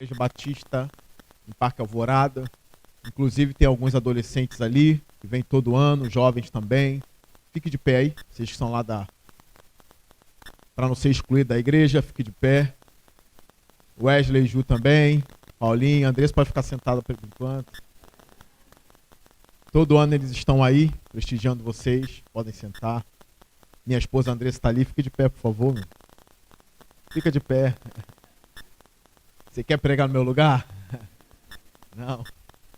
Igreja Batista, em Parque Alvorada. Inclusive tem alguns adolescentes ali, que vêm todo ano, jovens também. Fique de pé aí, vocês que são lá para não ser excluído da igreja, fique de pé. Wesley, Ju também, Paulinho, Andressa pode ficar sentado por enquanto. Todo ano eles estão aí, prestigiando vocês, podem sentar. Minha esposa Andressa está ali, fique de pé, por favor. Meu. Fica de pé. Você quer pregar no meu lugar? Não.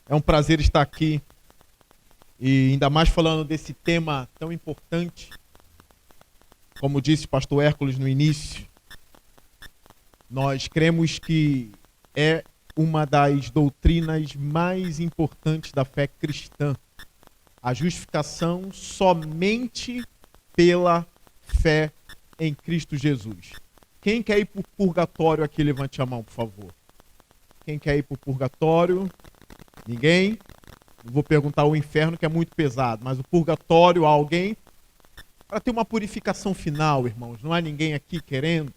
É um prazer estar aqui. E ainda mais falando desse tema tão importante. Como disse o pastor Hércules no início, nós cremos que é uma das doutrinas mais importantes da fé cristã. A justificação somente pela fé em Cristo Jesus. Quem quer ir para o purgatório aqui, levante a mão, por favor. Quem quer ir para o purgatório? Ninguém? Não vou perguntar o inferno, que é muito pesado, mas o purgatório, alguém? Para ter uma purificação final, irmãos. Não há ninguém aqui querendo?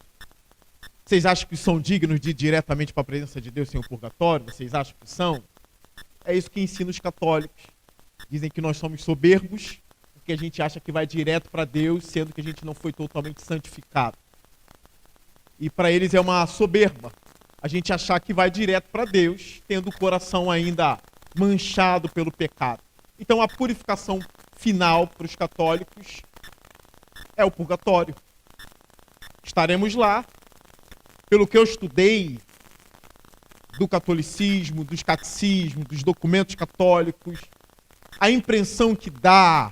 Vocês acham que são dignos de ir diretamente para a presença de Deus sem o purgatório? Vocês acham que são? É isso que ensina os católicos. Dizem que nós somos soberbos, porque a gente acha que vai direto para Deus, sendo que a gente não foi totalmente santificado. E para eles é uma soberba a gente achar que vai direto para Deus, tendo o coração ainda manchado pelo pecado. Então a purificação final para os católicos é o purgatório. Estaremos lá. Pelo que eu estudei do catolicismo, dos catecismos, dos documentos católicos, a impressão que dá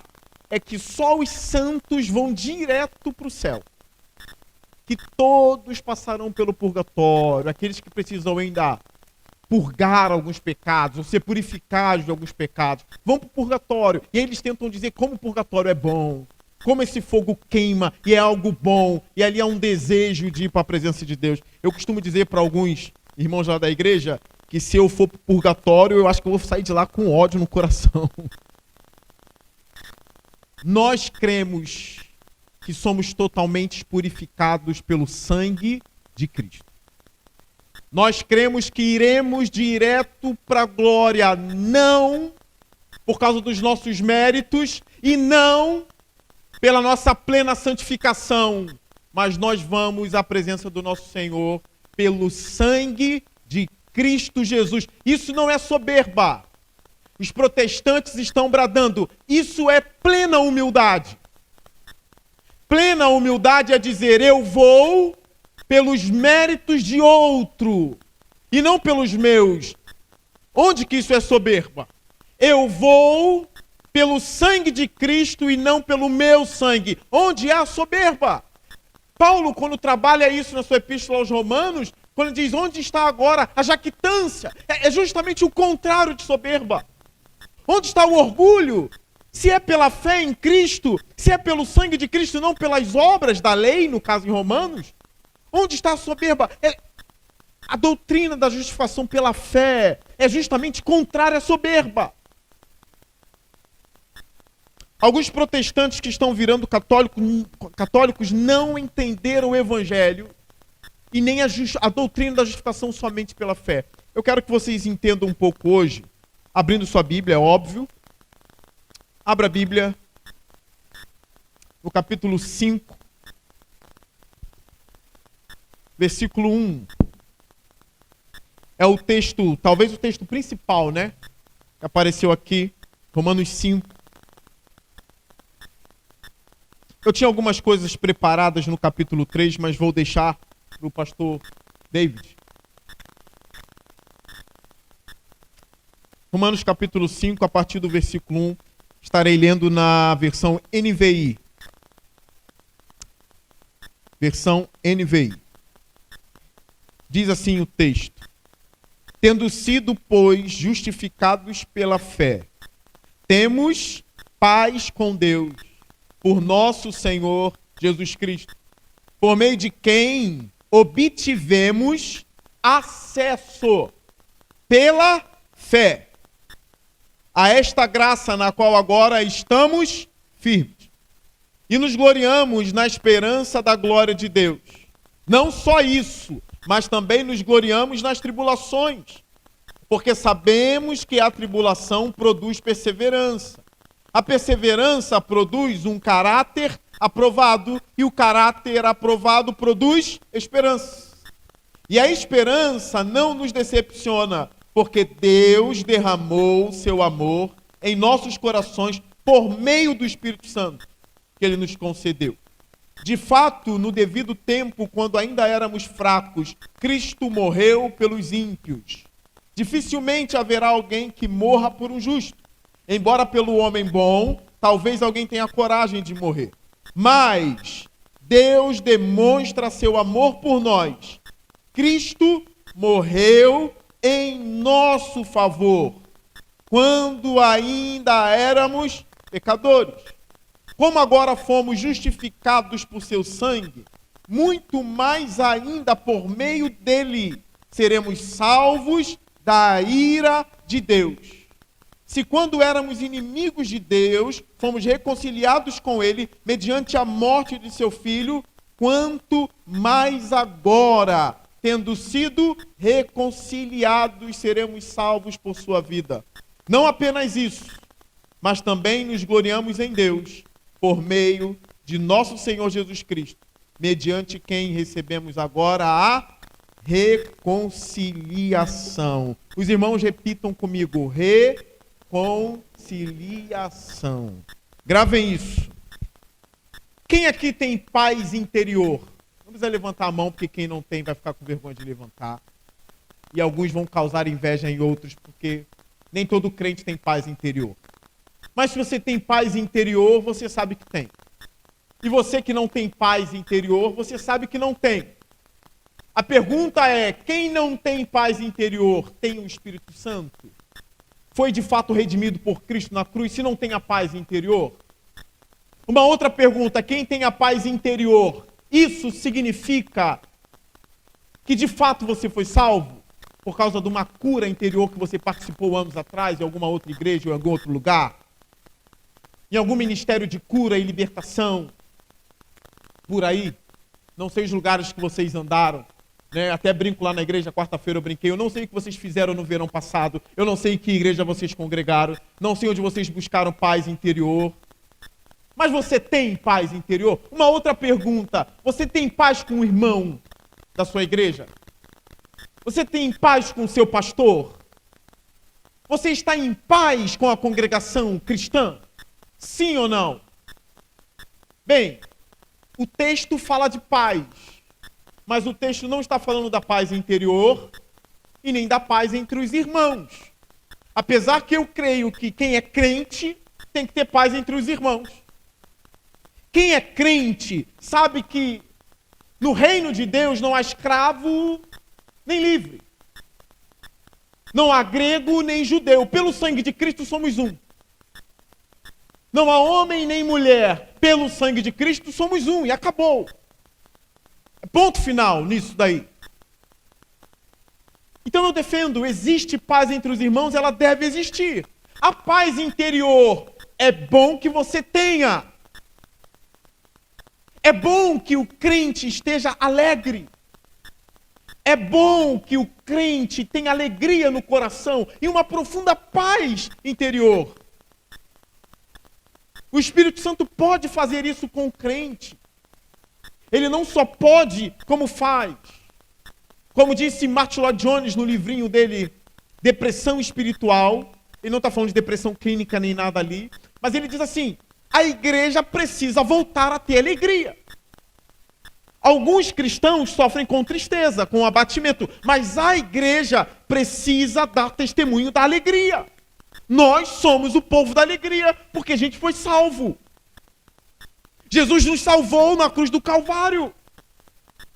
é que só os santos vão direto para o céu. Que todos passarão pelo purgatório, aqueles que precisam ainda purgar alguns pecados, ou ser purificados de alguns pecados, vão para o purgatório. E aí eles tentam dizer como o purgatório é bom, como esse fogo queima e é algo bom, e ali há um desejo de ir para a presença de Deus. Eu costumo dizer para alguns irmãos lá da igreja que se eu for para o purgatório, eu acho que eu vou sair de lá com ódio no coração. Nós cremos que somos totalmente purificados pelo sangue de Cristo. Nós cremos que iremos direto para a glória, não por causa dos nossos méritos e não pela nossa plena santificação, mas nós vamos à presença do nosso Senhor pelo sangue de Cristo Jesus. Isso não é soberba. Os protestantes estão bradando, isso é plena humildade. Plena humildade é dizer, eu vou pelos méritos de outro e não pelos meus. Onde que isso é soberba? Eu vou pelo sangue de Cristo e não pelo meu sangue. Onde é a soberba? Paulo, quando trabalha isso na sua epístola aos Romanos, quando diz onde está agora a jactância, é justamente o contrário de soberba. Onde está o orgulho? Se é pela fé em Cristo, se é pelo sangue de Cristo e não pelas obras da lei, no caso em Romanos, onde está a soberba? A doutrina da justificação pela fé é justamente contrária à soberba. Alguns protestantes que estão virando católicos não entenderam o evangelho e nem a doutrina da justificação somente pela fé. Eu quero que vocês entendam um pouco hoje, abrindo sua Bíblia, é óbvio. Abra a Bíblia no capítulo 5, versículo 1. É o texto, talvez o texto principal, né? Que apareceu aqui, Romanos 5. Eu tinha algumas coisas preparadas no capítulo 3, mas vou deixar para o pastor David. Romanos capítulo 5, a partir do versículo 1, estarei lendo na versão NVI. Versão NVI. Diz assim o texto. Tendo sido, pois, justificados pela fé, temos paz com Deus, por nosso Senhor Jesus Cristo, por meio de quem obtivemos acesso pela fé a esta graça na qual agora estamos firmes. E nos gloriamos na esperança da glória de Deus. Não só isso, mas também nos gloriamos nas tribulações, porque sabemos que a tribulação produz perseverança. A perseverança produz um caráter aprovado, e o caráter aprovado produz esperança. E a esperança não nos decepciona, porque Deus derramou seu amor em nossos corações por meio do Espírito Santo que Ele nos concedeu. De fato, no devido tempo, quando ainda éramos fracos, Cristo morreu pelos ímpios. Dificilmente haverá alguém que morra por um justo. Embora pelo homem bom, talvez alguém tenha coragem de morrer. Mas Deus demonstra seu amor por nós. Cristo morreu em nosso favor, quando ainda éramos pecadores. Como agora fomos justificados por seu sangue, muito mais ainda por meio dele seremos salvos da ira de Deus. Se quando éramos inimigos de Deus, fomos reconciliados com ele mediante a morte de seu filho, quanto mais agora, tendo sido reconciliados, seremos salvos por sua vida. Não apenas isso, mas também nos gloriamos em Deus, por meio de nosso Senhor Jesus Cristo, mediante quem recebemos agora a reconciliação. Os irmãos repitam comigo: reconciliação. Gravem isso. Quem aqui tem paz interior? Não precisa levantar a mão, porque quem não tem vai ficar com vergonha de levantar. E alguns vão causar inveja em outros, porque nem todo crente tem paz interior. Mas se você tem paz interior, você sabe que tem. E você que não tem paz interior, você sabe que não tem. A pergunta é: quem não tem paz interior tem o Espírito Santo? Foi de fato redimido por Cristo na cruz, se não tem a paz interior? Uma outra pergunta: quem tem a paz interior, isso significa que de fato você foi salvo? Por causa de uma cura interior que você participou anos atrás, em alguma outra igreja ou em algum outro lugar? Em algum ministério de cura e libertação? Por aí? Não sei os lugares que vocês andaram. Até brinco lá na igreja, quarta-feira eu brinquei. Eu não sei o que vocês fizeram no verão passado. Eu não sei em que igreja vocês congregaram. Não sei onde vocês buscaram paz interior. Mas você tem paz interior? Uma outra pergunta: você tem paz com o irmão da sua igreja? Você tem paz com o seu pastor? Você está em paz com a congregação cristã? Sim ou não? Bem, o texto fala de paz, mas o texto não está falando da paz interior e nem da paz entre os irmãos. Apesar que eu creio que quem é crente tem que ter paz entre os irmãos. Quem é crente sabe que no reino de Deus não há escravo nem livre. Não há grego nem judeu. Pelo sangue de Cristo somos um. Não há homem nem mulher. Pelo sangue de Cristo somos um. E acabou. Ponto final nisso daí. Então eu defendo, existe paz entre os irmãos, ela deve existir. A paz interior é bom que você tenha. É bom que o crente esteja alegre. É bom que o crente tenha alegria no coração e uma profunda paz interior. O Espírito Santo pode fazer isso com o crente. Ele não só pode, como faz. Como disse Martin Lloyd Jones no livrinho dele, Depressão Espiritual, ele não está falando de depressão clínica nem nada ali, mas ele diz assim: a igreja precisa voltar a ter alegria. Alguns cristãos sofrem com tristeza, com abatimento, mas a igreja precisa dar testemunho da alegria. Nós somos o povo da alegria, porque a gente foi salvo. Jesus nos salvou na cruz do Calvário.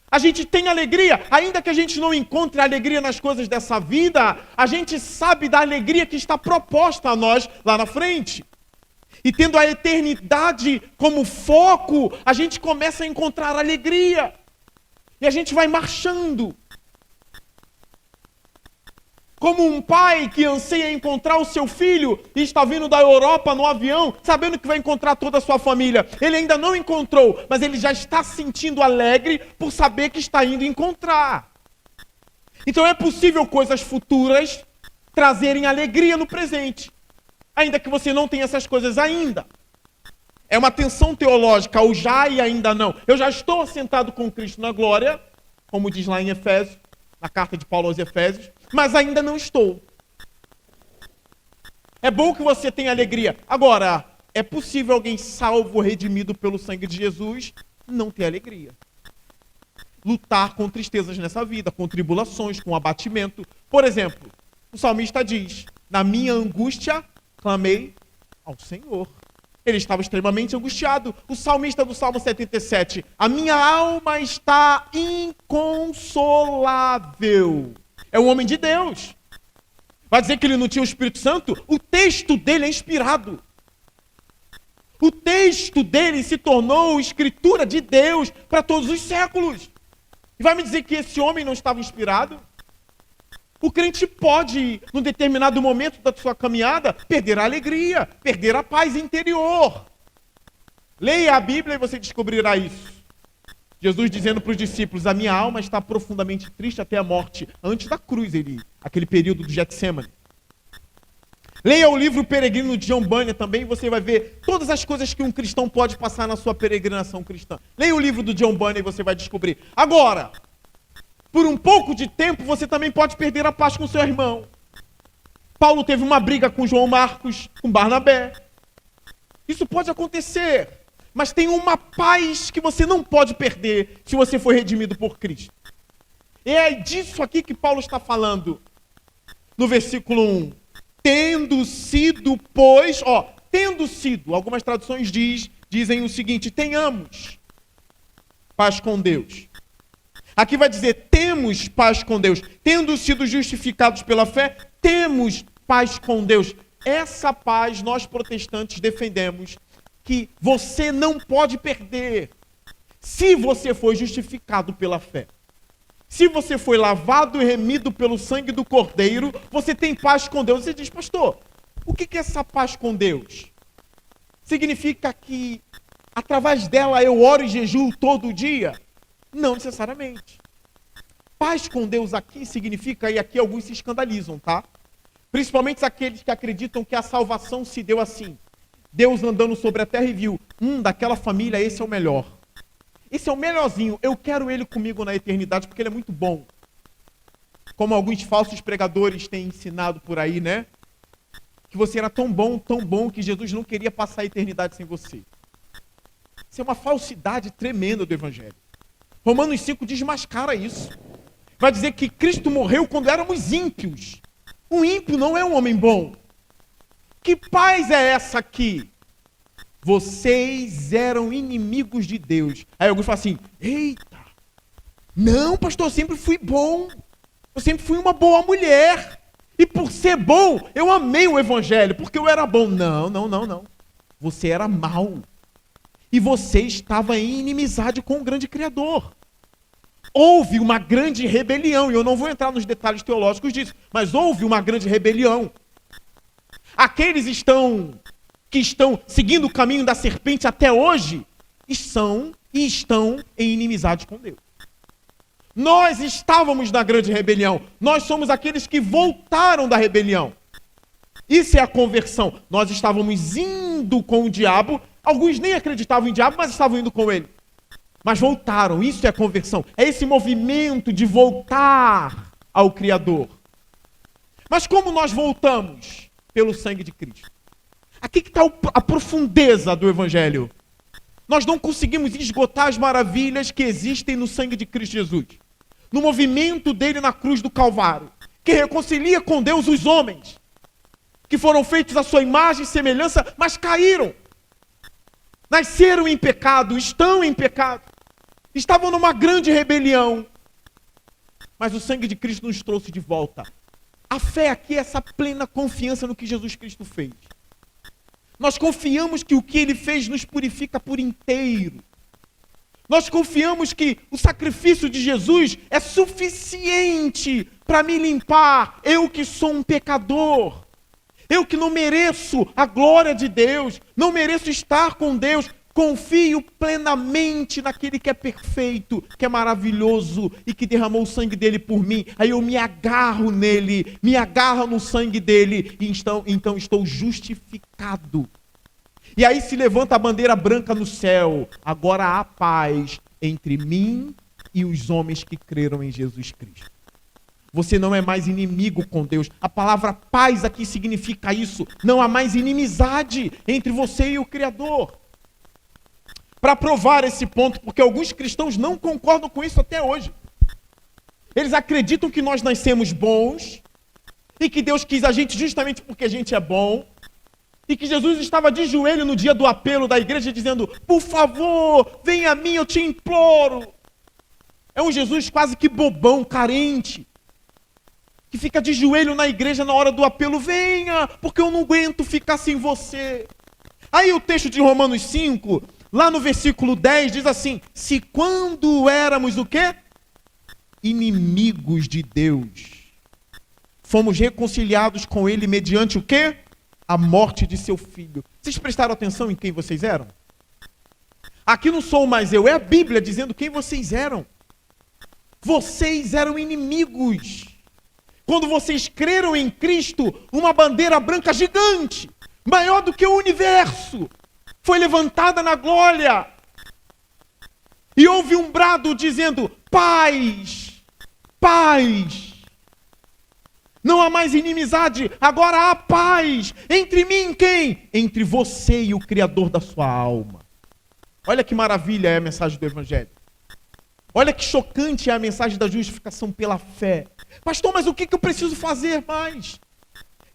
A gente tem alegria, ainda que a gente não encontre alegria nas coisas dessa vida, a gente sabe da alegria que está proposta a nós lá na frente. E tendo a eternidade como foco, a gente começa a encontrar alegria. E a gente vai marchando. Como um pai que anseia encontrar o seu filho e está vindo da Europa no avião, sabendo que vai encontrar toda a sua família. Ele ainda não encontrou, mas ele já está se sentindo alegre por saber que está indo encontrar. Então é possível coisas futuras trazerem alegria no presente, ainda que você não tenha essas coisas ainda. É uma tensão teológica, o já e ainda não. Eu já estou assentado com Cristo na glória, como diz lá em Efésios, na carta de Paulo aos Efésios, mas ainda não estou. É bom que você tenha alegria. Agora, é possível alguém salvo, redimido pelo sangue de Jesus, não ter alegria. Lutar com tristezas nessa vida, com tribulações, com abatimento. Por exemplo, o salmista diz, na minha angústia, clamei ao Senhor. Ele estava extremamente angustiado. O salmista do Salmo 77, a minha alma está inconsolável. É um homem de Deus. Vai dizer que ele não tinha o Espírito Santo? O texto dele é inspirado. O texto dele se tornou escritura de Deus para todos os séculos. E vai me dizer que esse homem não estava inspirado? O crente pode, num determinado momento da sua caminhada, perder a alegria, perder a paz interior. Leia a Bíblia e você descobrirá isso. Jesus dizendo para os discípulos, a minha alma está profundamente triste até a morte. Antes da cruz, aquele período do Getsemane. Leia o livro Peregrino de John Bunyan também e você vai ver todas as coisas que um cristão pode passar na sua peregrinação cristã. Leia o livro do John Bunyan e você vai descobrir. Agora, por um pouco de tempo, você também pode perder a paz com seu irmão. Paulo teve uma briga com João Marcos, com Barnabé. Isso pode acontecer. Mas tem uma paz que você não pode perder se você for redimido por Cristo. E é disso aqui que Paulo está falando. No versículo 1. Tendo sido, pois... tendo sido. Algumas traduções dizem o seguinte. Tenhamos paz com Deus. Aqui vai dizer, temos paz com Deus. Tendo sido justificados pela fé, temos paz com Deus. Essa paz nós protestantes defendemos que você não pode perder se você foi justificado pela fé. Se você foi lavado e remido pelo sangue do Cordeiro, você tem paz com Deus. Você diz, pastor, o que é essa paz com Deus? Significa que através dela eu oro e jejuo todo dia? Não necessariamente. Paz com Deus aqui significa, e aqui alguns se escandalizam, tá? Principalmente aqueles que acreditam que a salvação se deu assim. Deus andando sobre a terra e viu, daquela família esse é o melhor. Esse é o melhorzinho, eu quero ele comigo na eternidade porque ele é muito bom. Como alguns falsos pregadores têm ensinado por aí, né? Que você era tão bom que Jesus não queria passar a eternidade sem você. Isso é uma falsidade tremenda do Evangelho. Romanos 5 desmascara isso. Vai dizer que Cristo morreu quando éramos ímpios. O ímpio não é um homem bom. Que paz é essa aqui? Vocês eram inimigos de Deus. Aí alguns falam assim, eita, não, pastor, eu sempre fui bom. Eu sempre fui uma boa mulher. E por ser bom, eu amei o Evangelho, porque eu era bom. Não. Você era mau. E você estava em inimizade com o grande Criador. Houve uma grande rebelião, e eu não vou entrar nos detalhes teológicos disso, mas houve uma grande rebelião. Aqueles que estão seguindo o caminho da serpente até hoje, estão em inimizade com Deus. Nós estávamos na grande rebelião, nós somos aqueles que voltaram da rebelião. Isso é a conversão. Nós estávamos indo com o diabo, alguns nem acreditavam em diabo, mas estavam indo com ele. Mas voltaram, isso é a conversão. É esse movimento de voltar ao Criador. Mas como nós voltamos? Pelo sangue de Cristo. Aqui que está a profundeza do Evangelho. Nós não conseguimos esgotar as maravilhas que existem no sangue de Cristo Jesus. No movimento dele na cruz do Calvário. Que reconcilia com Deus os homens. Que foram feitos à sua imagem e semelhança, mas caíram. Nasceram em pecado, estão em pecado. Estavam numa grande rebelião. Mas o sangue de Cristo nos trouxe de volta. A fé aqui é essa plena confiança no que Jesus Cristo fez. Nós confiamos que o que ele fez nos purifica por inteiro. Nós confiamos que o sacrifício de Jesus é suficiente para me limpar. Eu que sou um pecador. Eu que não mereço a glória de Deus. Não mereço estar com Deus. Confio plenamente naquele que é perfeito, que é maravilhoso e que derramou o sangue dele por mim. Aí eu me agarro nele, me agarro no sangue dele e então estou justificado. E aí se levanta a bandeira branca no céu. Agora há paz entre mim e os homens que creram em Jesus Cristo. Você não é mais inimigo com Deus. A palavra paz aqui significa isso. Não há mais inimizade entre você e o Criador. Para provar esse ponto, porque alguns cristãos não concordam com isso até hoje. Eles acreditam que nós nascemos bons e que Deus quis a gente justamente porque a gente é bom e que Jesus estava de joelho no dia do apelo da igreja dizendo: por favor, venha a mim, eu te imploro. É um Jesus quase que bobão, carente, que fica de joelho na igreja na hora do apelo: venha, porque eu não aguento ficar sem você. Aí o texto de Romanos 5, lá no versículo 10, diz assim: se quando éramos o quê? Inimigos de Deus, fomos reconciliados com ele mediante o quê? A morte de seu filho. Vocês prestaram atenção em quem vocês eram? Aqui não sou mais eu, é a Bíblia dizendo quem vocês eram. Vocês eram inimigos. Quando vocês creram em Cristo, uma bandeira branca gigante, maior do que o universo, foi levantada na glória. E houve um brado dizendo: paz, paz. Não há mais inimizade, agora há paz. Entre mim e quem? Entre você e o Criador da sua alma. Olha que maravilha é a mensagem do Evangelho. Olha que chocante é a mensagem da justificação pela fé. Pastor, mas o que eu preciso fazer mais?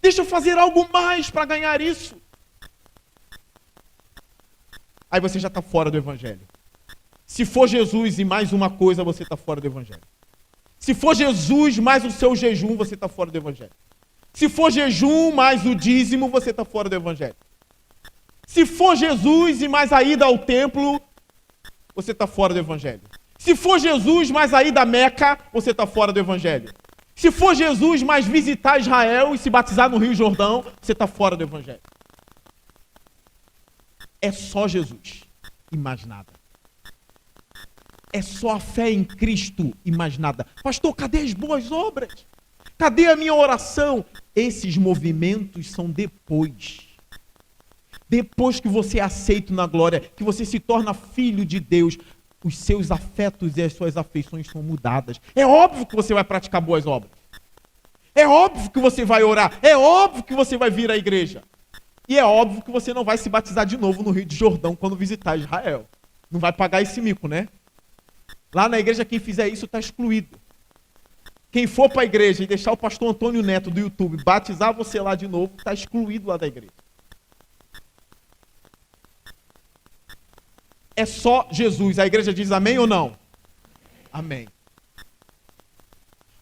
Deixa eu fazer algo mais para ganhar isso. Aí você já está fora do Evangelho. Se for Jesus e mais uma coisa, você está fora do Evangelho. Se for Jesus mais o seu jejum, você está fora do Evangelho. Se for jejum mais o dízimo, você está fora do Evangelho. Se for Jesus e mais a ida ao templo, você está fora do Evangelho. Se for Jesus mais a ida a Meca, você está fora do Evangelho. Se for Jesus mais visitar Israel e se batizar no Rio Jordão, você está fora do Evangelho. É só Jesus e mais nada. É só a fé em Cristo e mais nada. Pastor, cadê as boas obras? Cadê a minha oração? Esses movimentos são depois. Depois que você é aceito na glória, que você se torna filho de Deus, os seus afetos e as suas afeições são mudadas. É óbvio que você vai praticar boas obras. É óbvio que você vai orar. É óbvio que você vai vir à igreja. E é óbvio que você não vai se batizar de novo no Rio de Jordão quando visitar Israel. Não vai pagar esse mico, né? Lá na igreja, quem fizer isso está excluído. Quem for para a igreja e deixar o pastor Antônio Neto do YouTube batizar você lá de novo, está excluído lá da igreja. É só Jesus. A igreja diz amém ou não? Amém.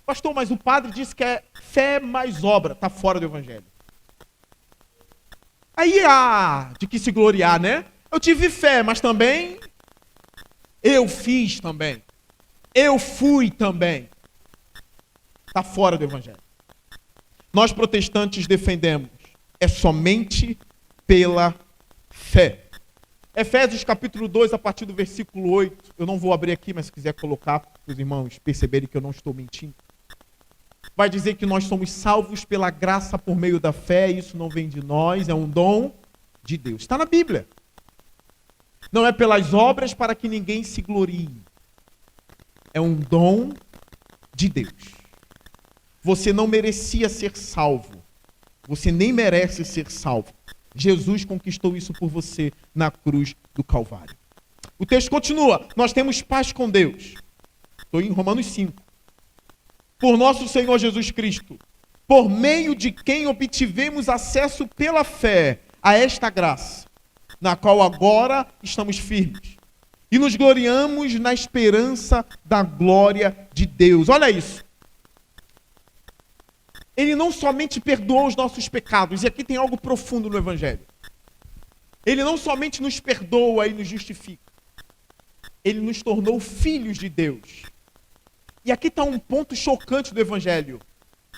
Pastor, mas o padre disse que é fé mais obra. Está fora do Evangelho. Aí há de que se gloriar, né? Eu tive fé, mas também eu fiz também. Eu fui também. Está fora do Evangelho. Nós protestantes defendemos. É somente pela fé. Efésios capítulo 2, a partir do versículo 8. Eu não vou abrir aqui, mas se quiser colocar, para os irmãos perceberem que eu não estou mentindo. Vai dizer que nós somos salvos pela graça por meio da fé. Isso não vem de nós, é um dom de Deus. Está na Bíblia. Não é pelas obras para que ninguém se glorie. É um dom de Deus. Você não merecia ser salvo. Você nem merece ser salvo. Jesus conquistou isso por você na cruz do Calvário. O texto continua. Nós temos paz com Deus. Estou em Romanos 5. Por nosso Senhor Jesus Cristo, por meio de quem obtivemos acesso pela fé a esta graça, na qual agora estamos firmes. E nos gloriamos na esperança da glória de Deus. Olha isso. Ele não somente perdoou os nossos pecados, e aqui tem algo profundo no Evangelho. Ele não somente nos perdoa e nos justifica. Ele nos tornou filhos de Deus. E aqui está um ponto chocante do Evangelho.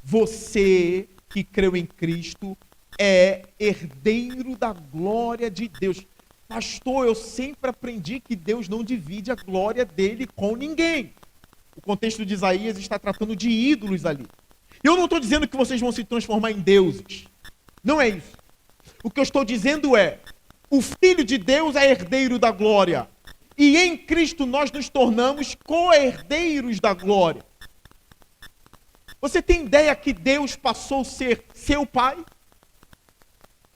Você que creu em Cristo é herdeiro da glória de Deus. Pastor, eu sempre aprendi que Deus não divide a glória dele com ninguém. O contexto de Isaías está tratando de ídolos ali. Eu não estou dizendo que vocês vão se transformar em deuses. Não é isso. O que eu estou dizendo é, o Filho de Deus é herdeiro da glória. E em Cristo nós nos tornamos co-herdeiros da glória. Você tem ideia que Deus passou a ser seu Pai?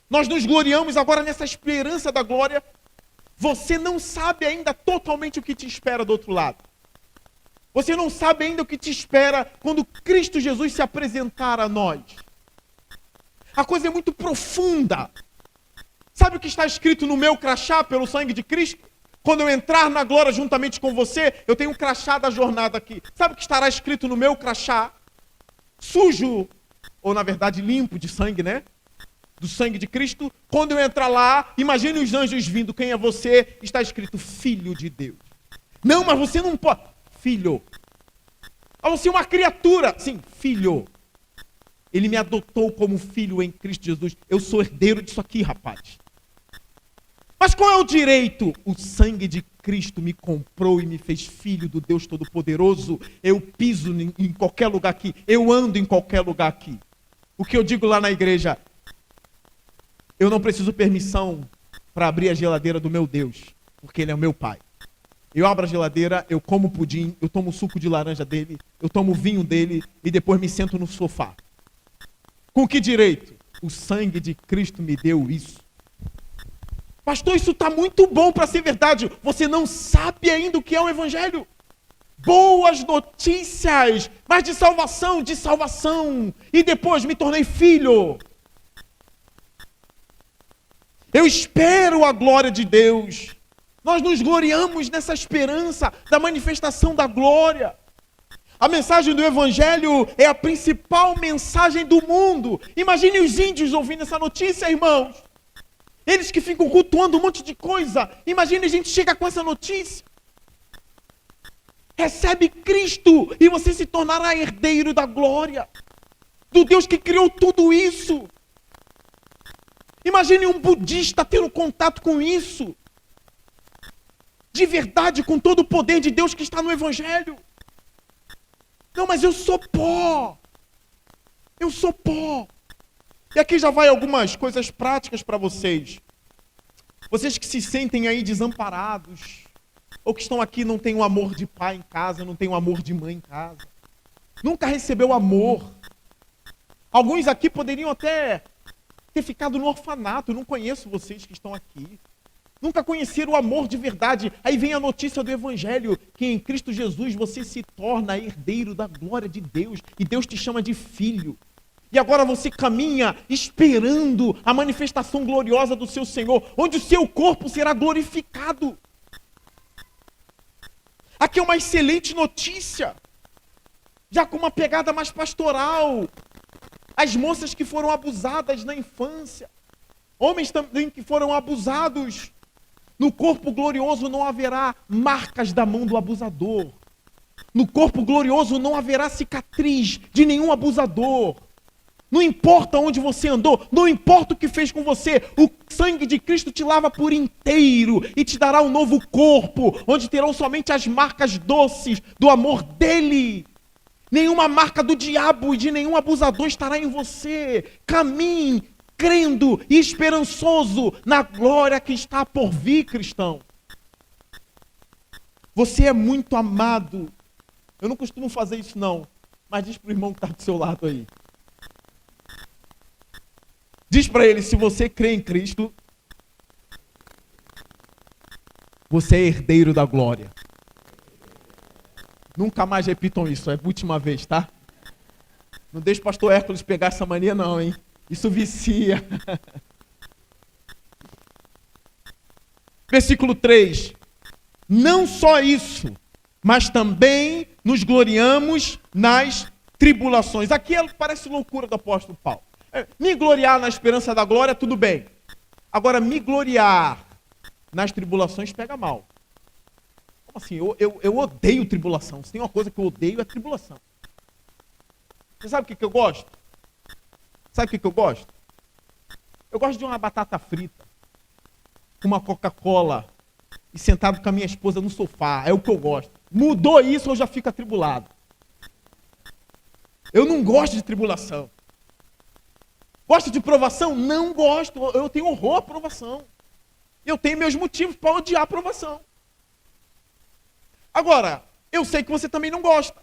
Nós nos gloriamos agora nessa esperança da glória. Você não sabe ainda totalmente o que te espera do outro lado. Você não sabe ainda o que te espera quando Cristo Jesus se apresentar a nós. A coisa é muito profunda. Sabe o que está escrito no meu crachá pelo sangue de Cristo? Quando eu entrar na glória juntamente com você, eu tenho um crachá da jornada aqui. Sabe o que estará escrito no meu crachá? Sujo, ou na verdade limpo de sangue, né? Do sangue de Cristo. Quando eu entrar lá, imagine os anjos vindo. Quem é você? Está escrito Filho de Deus. Não, mas você não pode. Filho. Ah, você é uma criatura. Sim, filho. Ele me adotou como filho em Cristo Jesus. Eu sou herdeiro disso aqui, rapaz. Mas qual é o direito? O sangue de Cristo me comprou e me fez filho do Deus Todo-Poderoso. Eu piso em qualquer lugar aqui. Eu ando em qualquer lugar aqui. O que eu digo lá na igreja, eu não preciso permissão para abrir a geladeira do meu Deus, porque Ele é o meu Pai. Eu abro a geladeira, eu como pudim, eu tomo suco de laranja dele, eu tomo vinho dele e depois me sento no sofá. Com que direito? O sangue de Cristo me deu isso. Pastor, isso está muito bom para ser verdade. Você não sabe ainda o que é o Evangelho. Boas notícias, mas de salvação. E depois me tornei filho. Eu espero a glória de Deus. Nós nos gloriamos nessa esperança da manifestação da glória. A mensagem do Evangelho é a principal mensagem do mundo. Imagine os índios ouvindo essa notícia, irmãos. Eles que ficam cultuando um monte de coisa. Imagine a gente chega com essa notícia. Recebe Cristo e você se tornará herdeiro da glória. Do Deus que criou tudo isso. Imagine um budista tendo contato com isso. De verdade, com todo o poder de Deus que está no Evangelho. Não, mas eu sou pó. Eu sou pó. E aqui já vai algumas coisas práticas para vocês. Vocês que se sentem aí desamparados, ou que estão aqui e não têm o amor de pai em casa, não têm o amor de mãe em casa. Nunca recebeu amor. Alguns aqui poderiam até ter ficado no orfanato. Eu não conheço vocês que estão aqui. Nunca conheceram o amor de verdade. Aí vem a notícia do Evangelho, que em Cristo Jesus você se torna herdeiro da glória de Deus. E Deus te chama de filho. E agora você caminha esperando a manifestação gloriosa do seu Senhor, onde o seu corpo será glorificado. Aqui é uma excelente notícia. Já com uma pegada mais pastoral. As moças que foram abusadas na infância. Homens também que foram abusados. No corpo glorioso não haverá marcas da mão do abusador. No corpo glorioso não haverá cicatriz de nenhum abusador. Não importa onde você andou, não importa o que fez com você, o sangue de Cristo te lava por inteiro e te dará um novo corpo, onde terão somente as marcas doces do amor dele. Nenhuma marca do diabo e de nenhum abusador estará em você. Caminhe crendo e esperançoso na glória que está por vir, cristão. Você é muito amado. Eu não costumo fazer isso não, mas diz para o irmão que está do seu lado aí. Diz para ele, se você crê em Cristo, você é herdeiro da glória. Nunca mais repitam isso, é a última vez, tá? Não deixe o pastor Hércules pegar essa mania não, hein? Isso vicia. Versículo 3. Não só isso, mas também nos gloriamos nas tribulações. Aqui parece loucura do apóstolo Paulo. Me gloriar na esperança da glória, tudo bem. Agora, me gloriar nas tribulações pega mal. Como assim? Eu odeio tribulação. Se tem uma coisa que eu odeio, é tribulação. Você sabe o que eu gosto? Sabe o que eu gosto? Eu gosto de uma batata frita. com uma Coca-Cola e sentado com a minha esposa no sofá. É o que eu gosto. Mudou isso, eu já fico atribulado. Eu não gosto de tribulação. Gosto de provação? Não gosto. Eu tenho horror à provação. Eu tenho meus motivos para odiar a provação. Agora, eu sei que você também não gosta.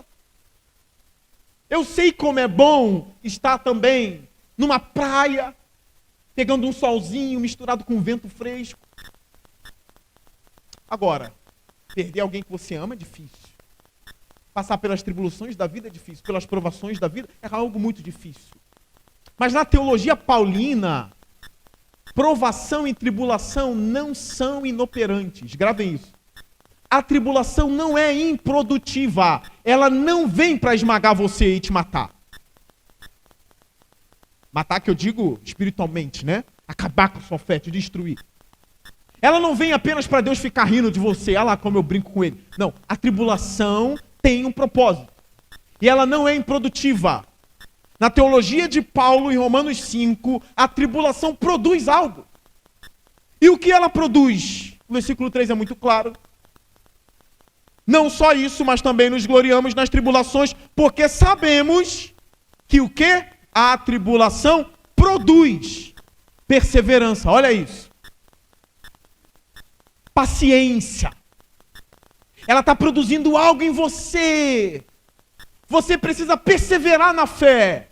Eu sei como é bom estar também numa praia, pegando um solzinho misturado com vento fresco. Agora, perder alguém que você ama é difícil. Passar pelas tribulações da vida é difícil. Pelas provações da vida é algo muito difícil. Mas na teologia paulina, provação e tribulação não são inoperantes. Gravem isso. A tribulação não é improdutiva. Ela não vem para esmagar você e te matar. Matar que eu digo espiritualmente, né? Acabar com a sua fé, te destruir. Ela não vem apenas para Deus ficar rindo de você. Olha lá como eu brinco com ele. Não, a tribulação tem um propósito. E ela não é improdutiva. Na teologia de Paulo, em Romanos 5, a tribulação produz algo. E o que ela produz? O versículo 3 é muito claro. Não só isso, mas também nos gloriamos nas tribulações, porque sabemos que o quê? A tribulação produz perseverança. Olha isso. Paciência. Ela está produzindo algo em você. Você precisa perseverar na fé.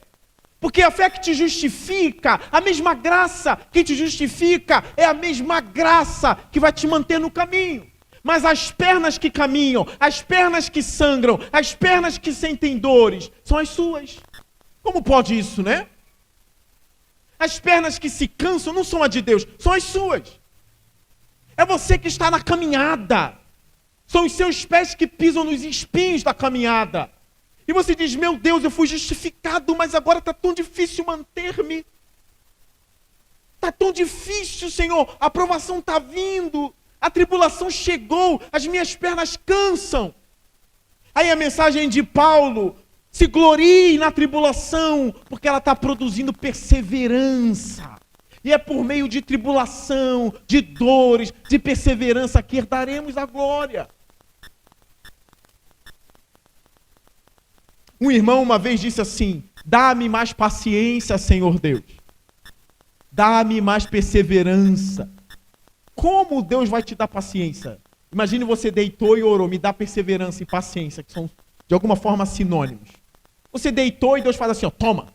Porque a fé que te justifica, a mesma graça que te justifica, é a mesma graça que vai te manter no caminho. Mas as pernas que caminham, as pernas que sangram, as pernas que sentem dores, são as suas. Como pode isso, né? As pernas que se cansam não são as de Deus, são as suas. É você que está na caminhada. São os seus pés que pisam nos espinhos da caminhada. E você diz, meu Deus, eu fui justificado, mas agora está tão difícil manter-me. Está tão difícil, Senhor. A provação está vindo. A tribulação chegou. As minhas pernas cansam. Aí a mensagem de Paulo, se glorie na tribulação, porque ela está produzindo perseverança. E é por meio de tribulação, de dores, de perseverança que herdaremos a glória. Um irmão uma vez disse assim, dá-me mais paciência, Senhor Deus. Dá-me mais perseverança. Como Deus vai te dar paciência? Imagine você deitou e orou, me dá perseverança e paciência, que são de alguma forma sinônimos. Você deitou e Deus faz assim, ó, toma.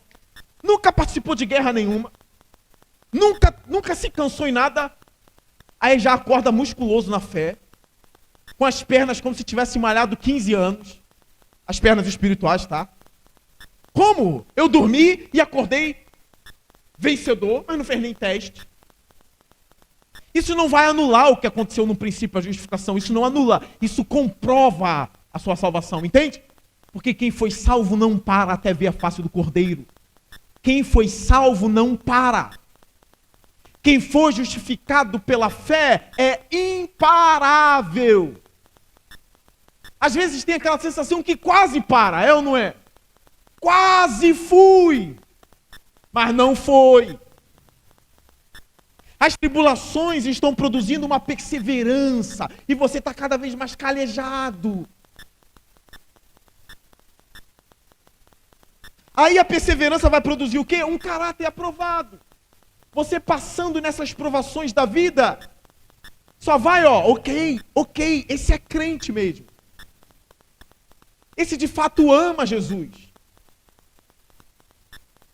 Nunca participou de guerra nenhuma. Nunca se cansou em nada. Aí já acorda musculoso na fé. Com as pernas como se tivesse malhado 15 anos. As pernas espirituais, tá? Como? Eu dormi e acordei vencedor, mas não fez nem teste. Isso não vai anular o que aconteceu no princípio, a justificação. Isso não anula. Isso comprova a sua salvação, entende? Porque quem foi salvo não para até ver a face do Cordeiro. Quem foi salvo não para. Quem foi justificado pela fé é imparável. Às vezes tem aquela sensação que quase para, é ou não é? Quase fui, mas não foi. As tribulações estão produzindo uma perseverança e você está cada vez mais calejado. Aí a perseverança vai produzir o quê? Um caráter aprovado. Você passando nessas provações da vida, só vai, ó, ok, esse é crente mesmo. Esse de fato ama Jesus.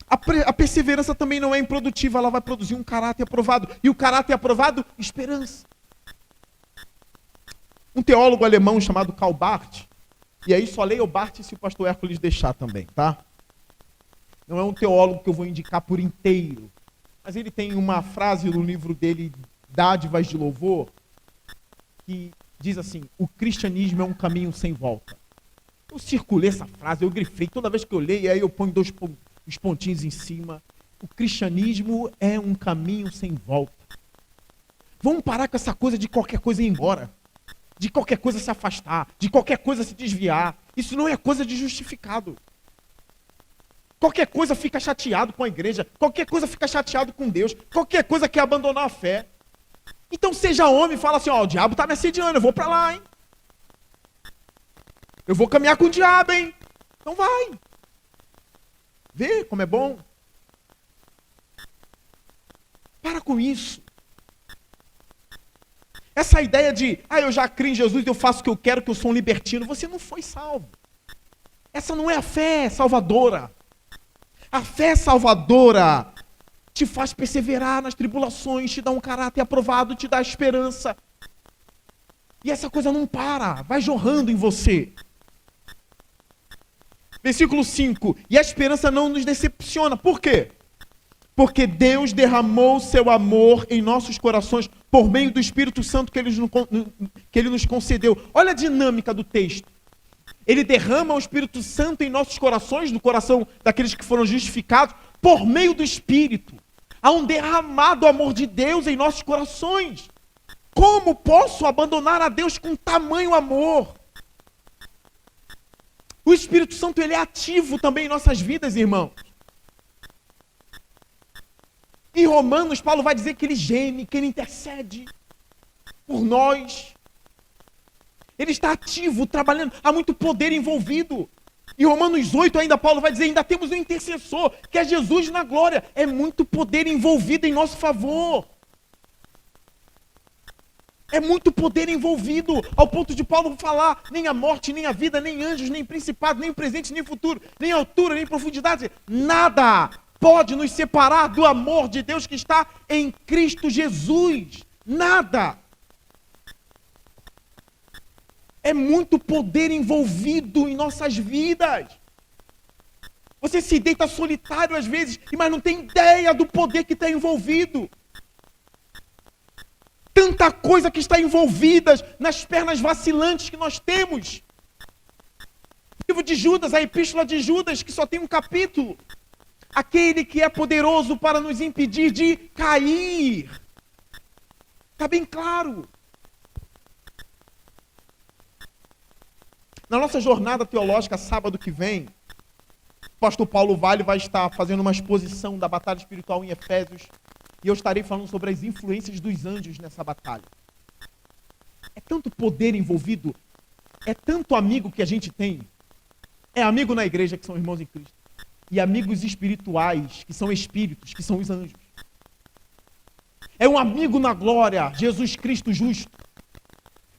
A perseverança também não é improdutiva, ela vai produzir um caráter aprovado. E o caráter aprovado, esperança. Um teólogo alemão chamado Karl Barth, e aí só leia o Barth se o pastor Hércules deixar também, tá? Não é um teólogo que eu vou indicar por inteiro, mas ele tem uma frase no livro dele, Dádivas de Louvor, que diz assim, o cristianismo é um caminho sem volta. Eu circulei essa frase, eu grifei, toda vez que eu leio, aí eu ponho os pontinhos em cima. O cristianismo é um caminho sem volta. Vamos parar com essa coisa de qualquer coisa ir embora. De qualquer coisa se afastar. De qualquer coisa se desviar. Isso não é coisa de justificado. Qualquer coisa fica chateado com a igreja. Qualquer coisa fica chateado com Deus. Qualquer coisa quer abandonar a fé. Então seja homem e fala assim, ó, o diabo tá me assediando, eu vou pra lá, hein? Eu vou caminhar com o diabo, hein? Então vai. Vê como é bom. Para com isso. Essa ideia de, eu já criei em Jesus, eu faço o que eu quero, que eu sou um libertino. Você não foi salvo. Essa não é a fé salvadora. A fé salvadora te faz perseverar nas tribulações, te dá um caráter aprovado, te dá esperança. E essa coisa não para, vai jorrando em você. Versículo 5. E a esperança não nos decepciona. Por quê? Porque Deus derramou seu amor em nossos corações por meio do Espírito Santo que Ele nos concedeu. Olha a dinâmica do texto. Ele derrama o Espírito Santo em nossos corações, no coração daqueles que foram justificados, por meio do Espírito. Há um derramado amor de Deus em nossos corações. Como posso abandonar a Deus com tamanho amor? O Espírito Santo, ele é ativo também em nossas vidas, irmãos. Em Romanos, Paulo vai dizer que ele geme, que ele intercede por nós. Ele está ativo, trabalhando, há muito poder envolvido. Em Romanos 8 ainda Paulo vai dizer, ainda temos um intercessor, que é Jesus na glória. É muito poder envolvido em nosso favor. É muito poder envolvido, ao ponto de Paulo falar, nem a morte, nem a vida, nem anjos, nem principado, nem presente, nem futuro, nem altura, nem profundidade, nada pode nos separar do amor de Deus que está em Cristo Jesus. Nada. É muito poder envolvido em nossas vidas. Você se deita solitário às vezes, mas não tem ideia do poder que está envolvido. Tanta coisa que está envolvida nas pernas vacilantes que nós temos. O livro de Judas, a epístola de Judas, que só tem um capítulo. Aquele que é poderoso para nos impedir de cair. Está bem claro. Na nossa jornada teológica, sábado que vem, o pastor Paulo Vale vai estar fazendo uma exposição da batalha espiritual em Efésios. E eu estarei falando sobre as influências dos anjos nessa batalha. É tanto poder envolvido, é tanto amigo que a gente tem. É amigo na igreja, que são irmãos em Cristo. E amigos espirituais, que são espíritos, que são os anjos. É um amigo na glória, Jesus Cristo justo.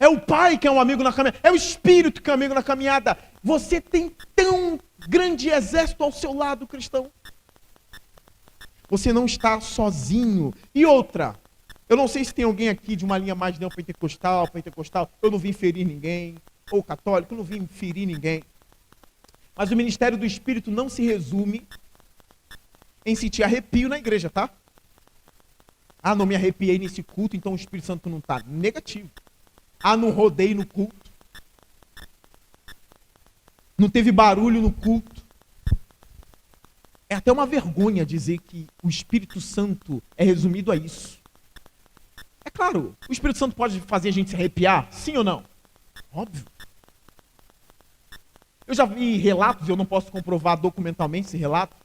É o Pai que é um amigo na caminhada. É o Espírito que é um amigo na caminhada. Você tem tão grande exército ao seu lado, cristão. Você não está sozinho. E outra, eu não sei se tem alguém aqui de uma linha mais neopentecostal, eu não vim ferir ninguém, ou católico, eu não vim ferir ninguém. Mas o ministério do Espírito não se resume em sentir arrepio na igreja, tá? Não me arrepiei nesse culto, então o Espírito Santo não está. Negativo. Não rodei no culto. Não teve barulho no culto. É até uma vergonha dizer que o Espírito Santo é resumido a isso. É claro, o Espírito Santo pode fazer a gente se arrepiar? Sim ou não? Óbvio. Eu já vi relatos, eu não posso comprovar documentalmente esse relato,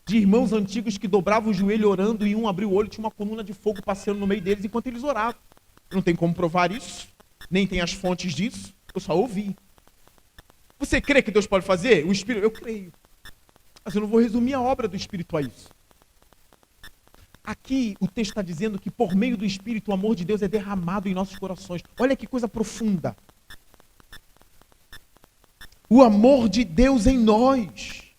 de irmãos antigos que dobravam o joelho orando e um abriu o olho e tinha uma coluna de fogo passando no meio deles enquanto eles oravam. Não tem como provar isso, nem tem as fontes disso, eu só ouvi. Você crê que Deus pode fazer? O Espírito, eu creio. Mas eu não vou resumir a obra do Espírito a isso. Aqui o texto está dizendo que por meio do Espírito o amor de Deus é derramado em nossos corações. Olha que coisa profunda. O amor de Deus em nós.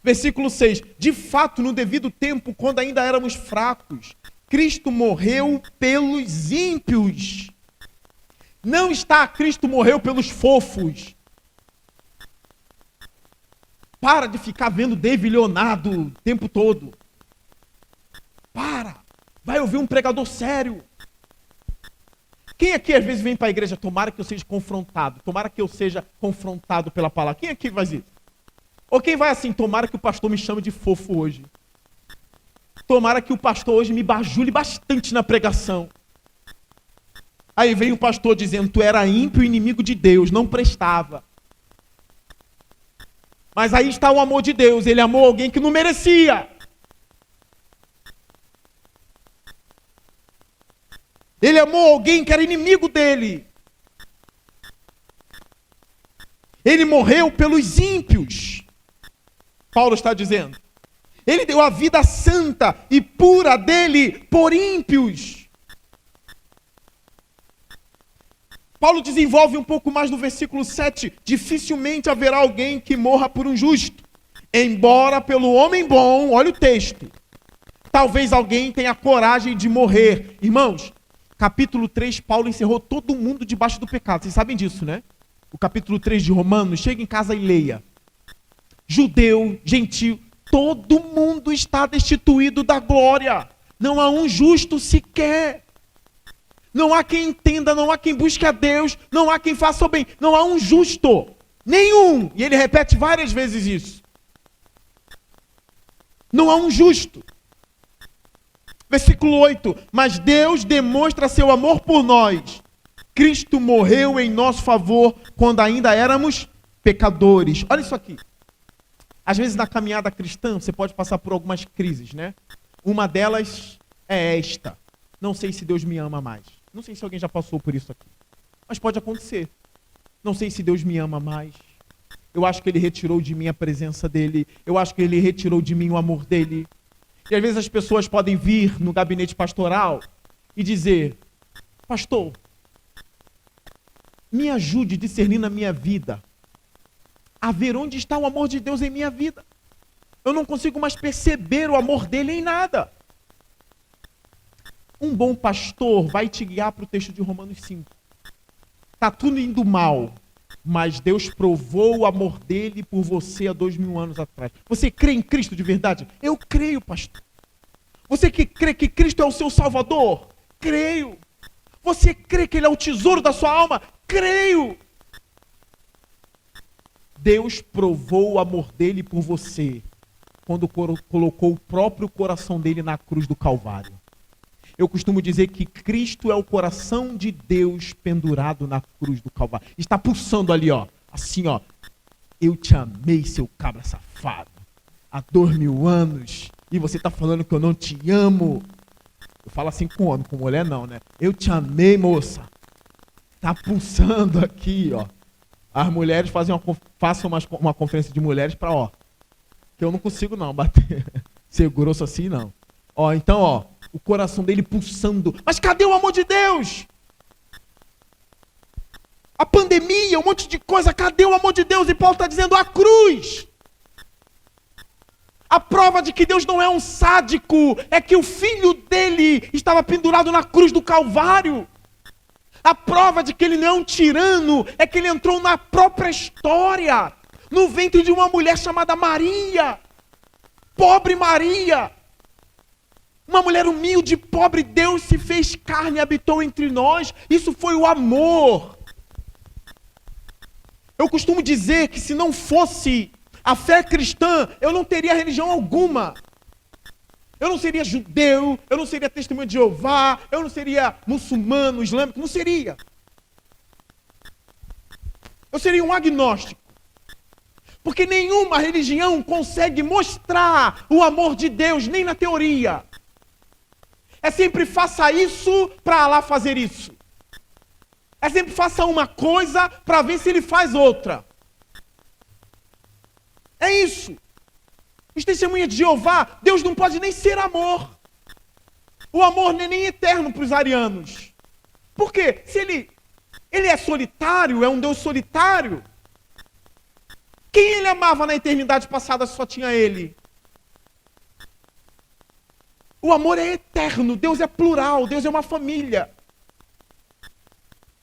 Versículo 6. De fato, no devido tempo, quando ainda éramos fracos, Cristo morreu pelos ímpios. Não está Cristo morreu pelos fofos. Para de ficar vendo David Leonardo o tempo todo. Para. Vai ouvir um pregador sério. Quem aqui às vezes vem para a igreja? Tomara que eu seja confrontado. Tomara que eu seja confrontado pela palavra. Quem aqui faz isso? Ou quem vai assim? Tomara que o pastor me chame de fofo hoje. Tomara que o pastor hoje me bajule bastante na pregação. Aí vem o pastor dizendo, tu era ímpio, inimigo de Deus, não prestava. Mas aí está o amor de Deus, ele amou alguém que não merecia. Ele amou alguém que era inimigo dele. Ele morreu pelos ímpios. Paulo está dizendo. Ele deu a vida santa e pura dele por ímpios. Paulo desenvolve um pouco mais no versículo 7. Dificilmente haverá alguém que morra por um justo. Embora pelo homem bom, olha o texto. Talvez alguém tenha coragem de morrer. Irmãos, capítulo 3, Paulo encerrou todo mundo debaixo do pecado. Vocês sabem disso, né? O capítulo 3 de Romanos, chega em casa e leia. Judeu, gentil, todo mundo está destituído da glória. Não há um justo sequer. Não há quem entenda, não há quem busque a Deus, não há quem faça o bem. Não há um justo. Nenhum. E ele repete várias vezes isso. Não há um justo. Versículo 8. Mas Deus demonstra seu amor por nós. Cristo morreu em nosso favor quando ainda éramos pecadores. Olha isso aqui. Às vezes na caminhada cristã você pode passar por algumas crises, né? Uma delas é esta. Não sei se Deus me ama mais. Não sei se alguém já passou por isso aqui. Mas pode acontecer. Não sei se Deus me ama mais. Eu acho que Ele retirou de mim a presença dEle. Eu acho que Ele retirou de mim o amor dEle. E às vezes as pessoas podem vir no gabinete pastoral e dizer: pastor, me ajude a discernir na minha vida, a ver onde está o amor de Deus em minha vida. Eu não consigo mais perceber o amor dele em nada. Um bom pastor vai te guiar para o texto de Romanos 5. Está tudo indo mal, mas Deus provou o amor dele por você há 2000 anos atrás. Você crê em Cristo de verdade? Eu creio, pastor. Você que crê que Cristo é o seu Salvador? Creio. Você crê que Ele é o tesouro da sua alma? Creio. Deus provou o amor dele por você quando colocou o próprio coração dele na cruz do Calvário. Eu costumo dizer que Cristo é o coração de Deus pendurado na cruz do Calvário. Está pulsando ali, ó. Assim, ó. Eu te amei, seu cabra safado. Há 2000 anos. E você está falando que eu não te amo. Eu falo assim com homem, com mulher não, né? Eu te amei, moça. Tá pulsando aqui, ó. As mulheres façam uma conferência de mulheres para, ó. Que eu não consigo não bater. Ser grosso assim, não. Ó, então, ó. O coração dele pulsando. Mas cadê o amor de Deus? A pandemia, um monte de coisa. Cadê o amor de Deus? E Paulo está dizendo: a cruz. A prova de que Deus não é um sádico é que o filho dele estava pendurado na cruz do Calvário. A prova de que ele não é um tirano é que ele entrou na própria história, no ventre de uma mulher chamada Maria. Pobre Maria. Uma mulher humilde, pobre. Deus se fez carne e habitou entre nós. Isso foi o amor. Eu costumo dizer que se não fosse a fé cristã, eu não teria religião alguma. Eu não seria judeu, eu não seria testemunho de Jeová, eu não seria muçulmano, islâmico, não seria. Eu seria um agnóstico. Porque nenhuma religião consegue mostrar o amor de Deus, nem na teoria. É sempre faça isso para lá fazer isso. É sempre faça uma coisa para ver se ele faz outra. É isso. Os testemunhas de Jeová, Deus não pode nem ser amor. O amor não é nem eterno para os arianos. Por quê? Se ele é solitário, é um Deus solitário. Quem ele amava na eternidade passada só tinha ele? O amor é eterno, Deus é plural, Deus é uma família.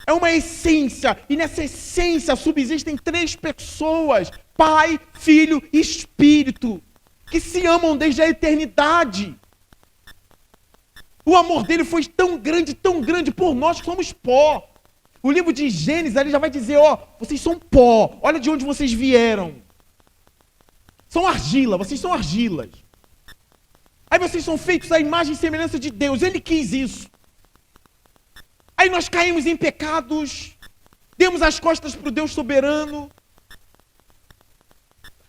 É uma essência, e nessa essência subsistem 3 pessoas, Pai, Filho e Espírito, que se amam desde a eternidade. O amor dele foi tão grande por nós que somos pó. O livro de Gênesis ali já vai dizer, ó, vocês são pó, olha de onde vocês vieram. São argila, vocês são argilas. Aí vocês são feitos à imagem e semelhança de Deus, Ele quis isso. Aí nós caímos em pecados, demos as costas para o Deus soberano.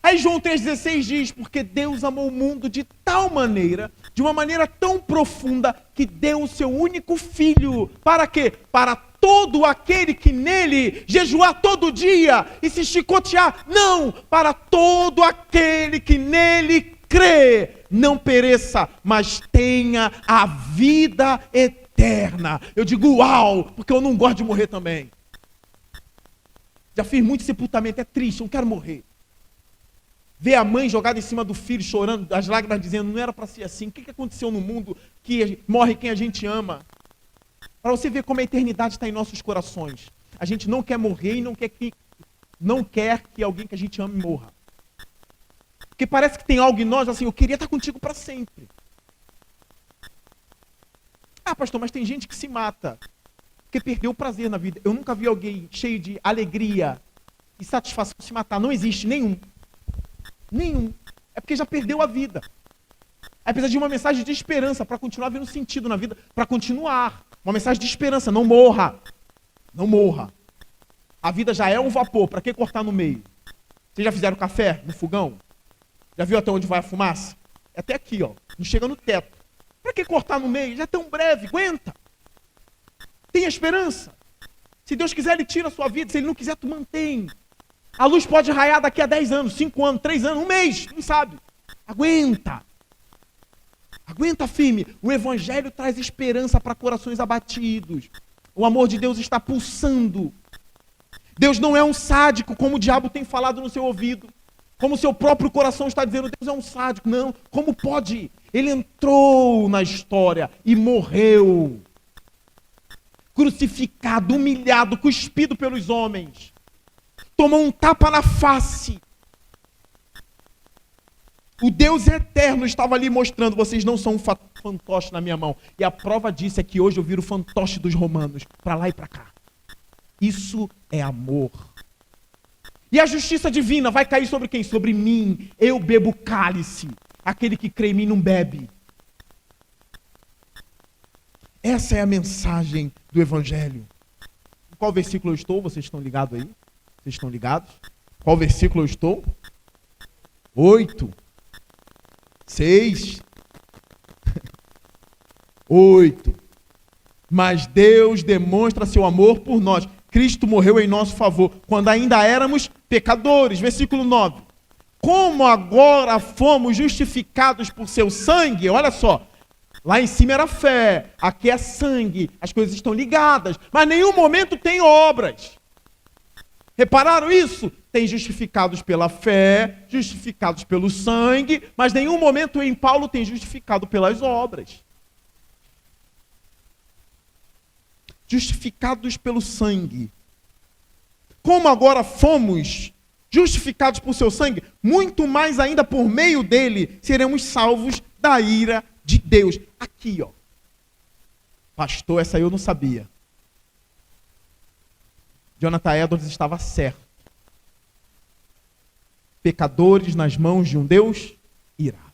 Aí João 3,16 diz, porque Deus amou o mundo de tal maneira, de uma maneira tão profunda, que deu o seu único filho. Para quê? Para todo aquele que nele jejuar todo dia e se chicotear. Não, para todo aquele que nele crê, não pereça, mas tenha a vida eterna. Eu digo uau, porque eu não gosto de morrer também. Já fiz muito sepultamento, é triste, eu não quero morrer. Ver a mãe jogada em cima do filho, chorando, as lágrimas dizendo, não era para ser assim. O que aconteceu no mundo que morre quem a gente ama? Para você ver como a eternidade está em nossos corações. A gente não quer morrer e não quer que alguém que a gente ame morra. Porque parece que tem algo em nós, assim, eu queria estar contigo para sempre. Ah, pastor, mas tem gente que se mata, porque perdeu o prazer na vida. Eu nunca vi alguém cheio de alegria e satisfação se matar. Não existe nenhum. Nenhum. É porque já perdeu a vida. Aí precisa de uma mensagem de esperança para continuar vendo sentido na vida, para continuar. Uma mensagem de esperança, não morra. Não morra. A vida já é um vapor, para que cortar no meio? Vocês já fizeram café no fogão? Já viu até onde vai a fumaça? É até aqui, ó. Não chega no teto. Para que cortar no meio? Já é tão breve, aguenta. Tenha esperança. Se Deus quiser, Ele tira a sua vida. Se Ele não quiser, tu mantém. A luz pode raiar daqui a 10 anos, 5 anos, 3 anos, um mês, não sabe. Aguenta. Aguenta firme. O Evangelho traz esperança para corações abatidos. O amor de Deus está pulsando. Deus não é um sádico, como o diabo tem falado no seu ouvido. Como o seu próprio coração está dizendo, Deus é um sádico. Não, como pode? Ele entrou na história e morreu. Crucificado, humilhado, cuspido pelos homens. Tomou um tapa na face. O Deus eterno estava ali mostrando, vocês não são um fantoche na minha mão. E a prova disso é que hoje eu viro o fantoche dos romanos, para lá e para cá. Isso é amor. E a justiça divina vai cair sobre quem? Sobre mim. Eu bebo cálice. Aquele que crê em mim não bebe. Essa é a mensagem do Evangelho. Em qual versículo eu estou? Vocês estão ligados aí? Vocês estão ligados? Qual versículo eu estou? 8. 6. 8. Mas Deus demonstra seu amor por nós. Cristo morreu em nosso favor, quando ainda éramos pecadores. Versículo 9. Como agora fomos justificados por seu sangue, olha só. Lá em cima era fé, aqui é sangue, as coisas estão ligadas, mas em nenhum momento tem obras. Repararam isso? Tem justificados pela fé, justificados pelo sangue, mas em nenhum momento em Paulo tem justificado pelas obras. Justificados pelo sangue. Como agora fomos justificados por seu sangue, muito mais ainda por meio dele seremos salvos da ira de Deus. Aqui, ó. Pastor, essa eu não sabia. Jonathan Edwards estava certo. Pecadores nas mãos de um Deus irado.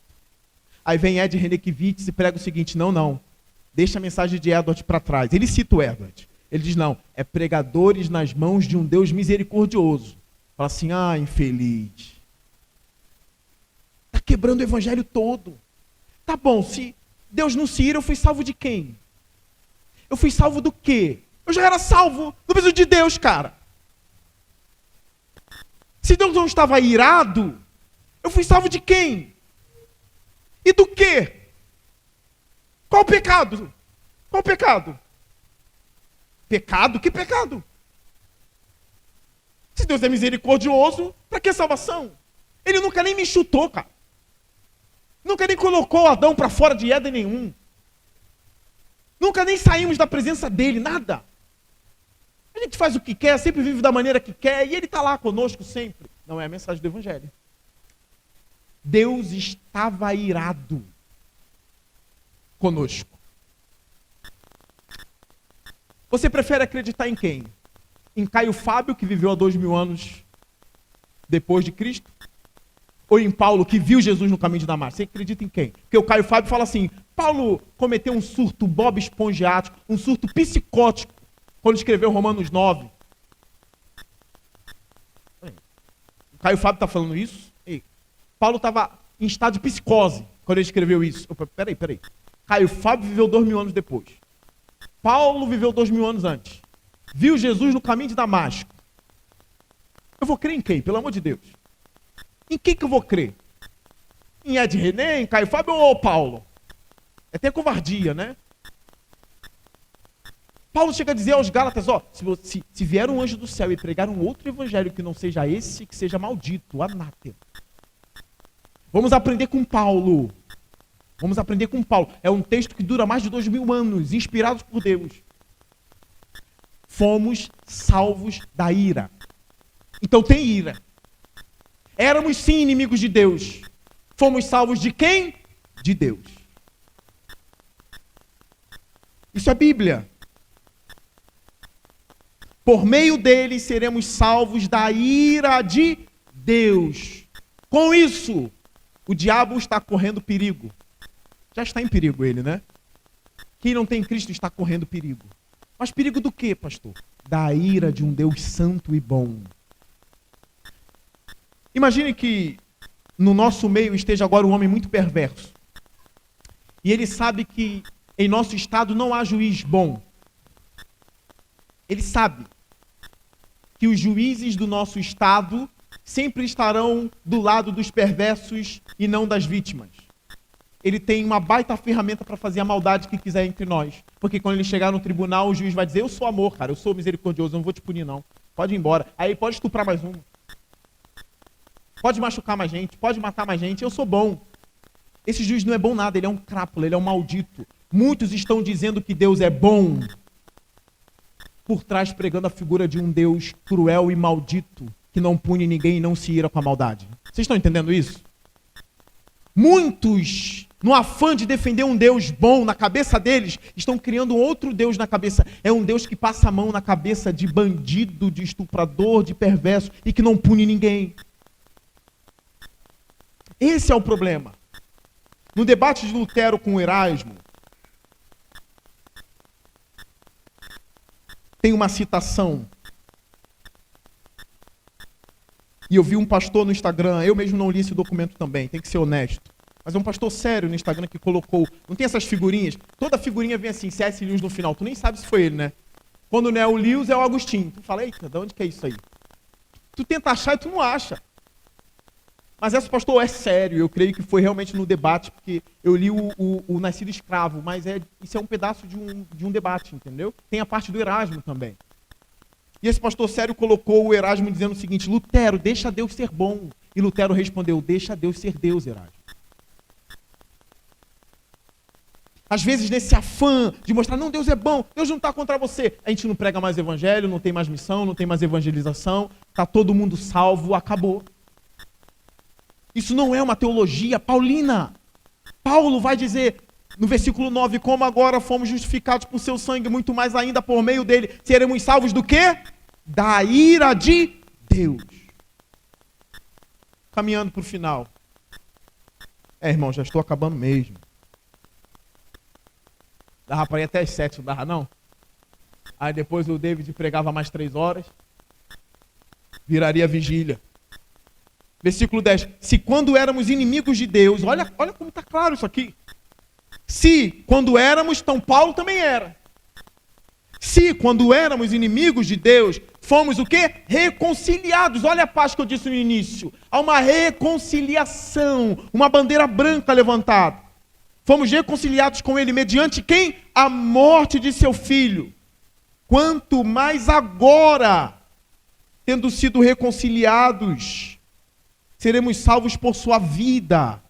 Aí vem Ed Renekiewicz e prega o seguinte, não. Deixa a mensagem de Edwards para trás. Ele cita o Edwards. Ele diz, não, é pregadores nas mãos de um Deus misericordioso. Fala assim, infeliz. Está quebrando o evangelho todo. Tá bom, se Deus não se ira, eu fui salvo de quem? Eu fui salvo do quê? Eu já era salvo, não preciso de Deus, cara. Se Deus não estava irado, eu fui salvo de quem? E do quê? Qual o pecado? Qual o pecado? Pecado? Que pecado? Se Deus é misericordioso, para que salvação? Ele nunca nem me chutou, cara. Nunca nem colocou Adão para fora de Éden nenhum. Nunca nem saímos da presença dele, nada. A gente faz o que quer, sempre vive da maneira que quer, e ele está lá conosco sempre. Não é a mensagem do Evangelho. Deus estava irado conosco. Você prefere acreditar em quem? Em Caio Fábio, que viveu há 2000 anos depois de Cristo? Ou em Paulo, que viu Jesus no caminho de Damasco? Você acredita em quem? Porque o Caio Fábio fala assim, Paulo cometeu um surto Bob espongiático, um surto psicótico, quando escreveu Romanos 9. O Caio Fábio está falando isso? Ei, Paulo estava em estado de psicose quando ele escreveu isso. Opa, peraí. Caio Fábio viveu 2000 anos depois. Paulo viveu 2000 anos antes. Viu Jesus no caminho de Damasco. Eu vou crer em quem? Pelo amor de Deus. Em quem que eu vou crer? Em Ed René, em Caio Fábio ou Paulo? É até covardia, né? Paulo chega a dizer aos Gálatas, ó, se vier um anjo do céu e pregar um outro evangelho que não seja esse, que seja maldito, anátema. Vamos aprender com Paulo. É um texto que dura mais de 2000 anos, inspirados por Deus. Fomos salvos da ira. Então tem ira. Éramos sim inimigos de Deus. Fomos salvos de quem? De Deus. Isso é Bíblia. Por meio dele seremos salvos da ira de Deus. Com isso, o diabo está correndo perigo. Já está em perigo ele, né? Quem não tem Cristo está correndo perigo. Mas perigo do quê, pastor? Da ira de um Deus santo e bom. Imagine que no nosso meio esteja agora um homem muito perverso. E ele sabe que em nosso estado não há juiz bom. Ele sabe que os juízes do nosso estado sempre estarão do lado dos perversos e não das vítimas. Ele tem uma baita ferramenta para fazer a maldade que quiser entre nós. Porque quando ele chegar no tribunal, o juiz vai dizer, eu sou amor, cara, eu sou misericordioso, eu não vou te punir não. Pode ir embora. Aí pode estuprar mais um. Pode machucar mais gente, pode matar mais gente, eu sou bom. Esse juiz não é bom nada, ele é um crápula, ele é um maldito. Muitos estão dizendo que Deus é bom, por trás pregando a figura de um Deus cruel e maldito, que não pune ninguém e não se ira com a maldade. Vocês estão entendendo isso? Muitos, no afã de defender um Deus bom na cabeça deles, estão criando outro Deus na cabeça. É um Deus que passa a mão na cabeça de bandido, de estuprador, de perverso e que não pune ninguém. Esse é o problema. No debate de Lutero com o Erasmo, tem uma citação. E eu vi um pastor no Instagram, eu mesmo não li esse documento também, tem que ser honesto. Mas é um pastor sério no Instagram que colocou, não tem essas figurinhas? Toda figurinha vem assim, C.S. Lewis no final, tu nem sabe se foi ele, né? Quando não é o Lewis, é o Agostinho. Tu fala, eita, de onde que é isso aí? Tu tenta achar e tu não acha. Mas esse pastor é sério, eu creio que foi realmente no debate, porque eu li o Nascido Escravo, mas isso é um pedaço de um debate, entendeu? Tem a parte do Erasmo também. E esse pastor sério colocou o Erasmo dizendo o seguinte, Lutero, deixa Deus ser bom. E Lutero respondeu, deixa Deus ser Deus, Erasmo. Às vezes, nesse afã de mostrar, não, Deus é bom, Deus não está contra você. A gente não prega mais evangelho, não tem mais missão, não tem mais evangelização, está todo mundo salvo, acabou. Isso não é uma teologia paulina. Paulo vai dizer, no versículo 9, como agora fomos justificados por seu sangue, muito mais ainda por meio dele, seremos salvos do quê? Da ira de Deus. Caminhando para o final. Irmão, já estou acabando mesmo. Dava para ir até as 7, não dava não? Aí depois o David pregava mais 3 horas. Viraria vigília. Versículo 10. Se quando éramos inimigos de Deus, olha como está claro isso aqui. Se quando éramos, então Paulo também era. Se quando éramos inimigos de Deus, fomos o quê? Reconciliados. Olha a paz que eu disse no início. Há uma reconciliação, uma bandeira branca levantada. Fomos reconciliados com ele mediante quem? A morte de seu filho. Quanto mais agora, tendo sido reconciliados, seremos salvos por sua vida.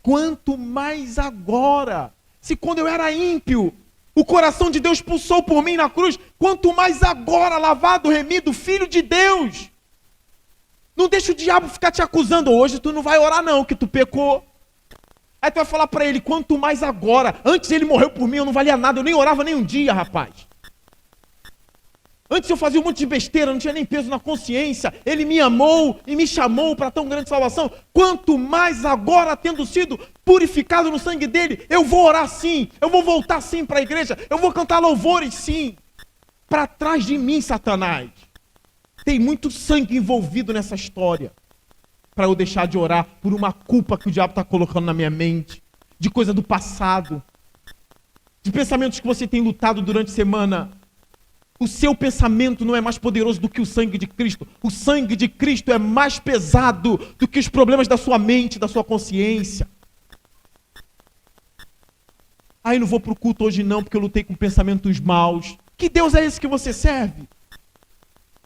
Quanto mais agora. Se quando eu era ímpio, o coração de Deus pulsou por mim na cruz, quanto mais agora, lavado, remido, filho de Deus. Não deixa o diabo ficar te acusando. Hoje tu não vai orar não, que tu pecou. Aí tu vai falar para ele, quanto mais agora. Antes ele morreu por mim, eu não valia nada, eu nem orava nem um dia, rapaz. Antes eu fazia um monte de besteira, não tinha nem peso na consciência. Ele me amou e me chamou para tão grande salvação. Quanto mais agora, tendo sido purificado no sangue dele, eu vou orar sim, eu vou voltar sim para a igreja, eu vou cantar louvores sim. Para trás de mim, Satanás. Tem muito sangue envolvido nessa história. para eu deixar de orar por uma culpa que o diabo está colocando na minha mente, de coisa do passado, de pensamentos que você tem lutado durante a semana. O seu pensamento não é mais poderoso do que o sangue de Cristo. O sangue de Cristo é mais pesado do que os problemas da sua mente, da sua consciência. Eu não vou para o culto hoje não, porque eu lutei com pensamentos maus. Que Deus é esse que você serve?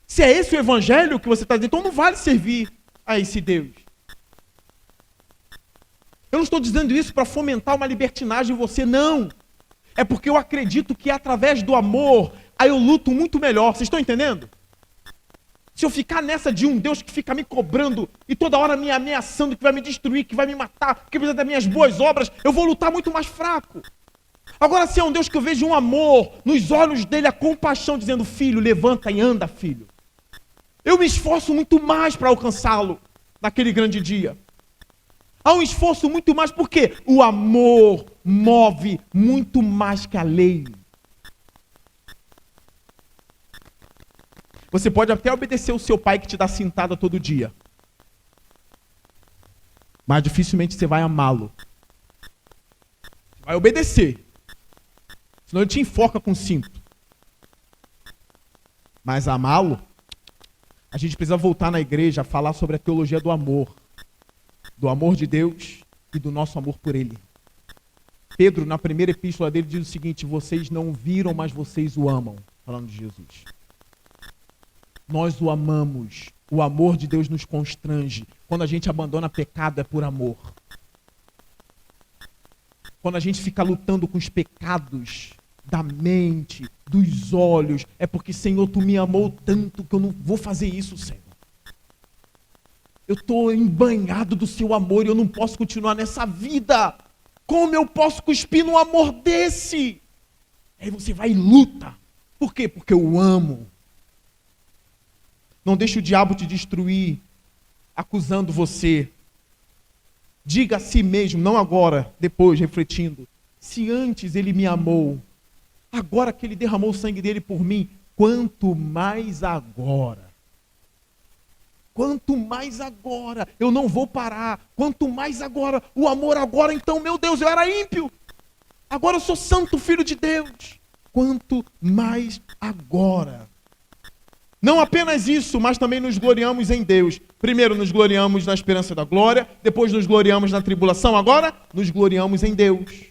Se é esse o evangelho que você está dizendo, então não vale servir a esse Deus. Eu não estou dizendo isso para fomentar uma libertinagem em você, não. É porque eu acredito que através do amor, aí eu luto muito melhor. Vocês estão entendendo? Se eu ficar nessa de um Deus que fica me cobrando e toda hora me ameaçando que vai me destruir, que vai me matar, que precisa das minhas boas obras, eu vou lutar muito mais fraco. Agora, se é um Deus que eu vejo um amor, nos olhos dele a compaixão, dizendo, filho, levanta e anda, filho. Eu me esforço muito mais para alcançá-lo naquele grande dia. Há um esforço muito mais, porque o amor move muito mais que a lei. Você pode até obedecer o seu pai que te dá cintada todo dia, mas dificilmente você vai amá-lo. Você vai obedecer, senão ele te enforca com cinto. Mas amá-lo, a gente precisa voltar na igreja a falar sobre a teologia do amor de Deus e do nosso amor por ele. Pedro, na primeira epístola dele, diz o seguinte: vocês não viram, mas vocês o amam. Falando de Jesus. Nós o amamos. O amor de Deus nos constrange. Quando a gente abandona pecado, é por amor. Quando a gente fica lutando com os pecados da mente, dos olhos, é porque, Senhor, tu me amou tanto que eu não vou fazer isso, Senhor. Eu estou embanhado do seu amor e eu não posso continuar nessa vida. Como eu posso cuspir num amor desse? Aí você vai e luta. Por quê? Porque eu amo. Não deixe o diabo te destruir, acusando você. Diga a si mesmo, não agora, depois, refletindo. Se antes ele me amou, agora que ele derramou o sangue dele por mim, quanto mais agora. Quanto mais agora, eu não vou parar. Quanto mais agora, o amor agora, então, meu Deus, eu era ímpio. Agora eu sou santo, filho de Deus. Quanto mais agora. Não apenas isso, mas também nos gloriamos em Deus. Primeiro nos gloriamos na esperança da glória, depois nos gloriamos na tribulação, agora nos gloriamos em Deus.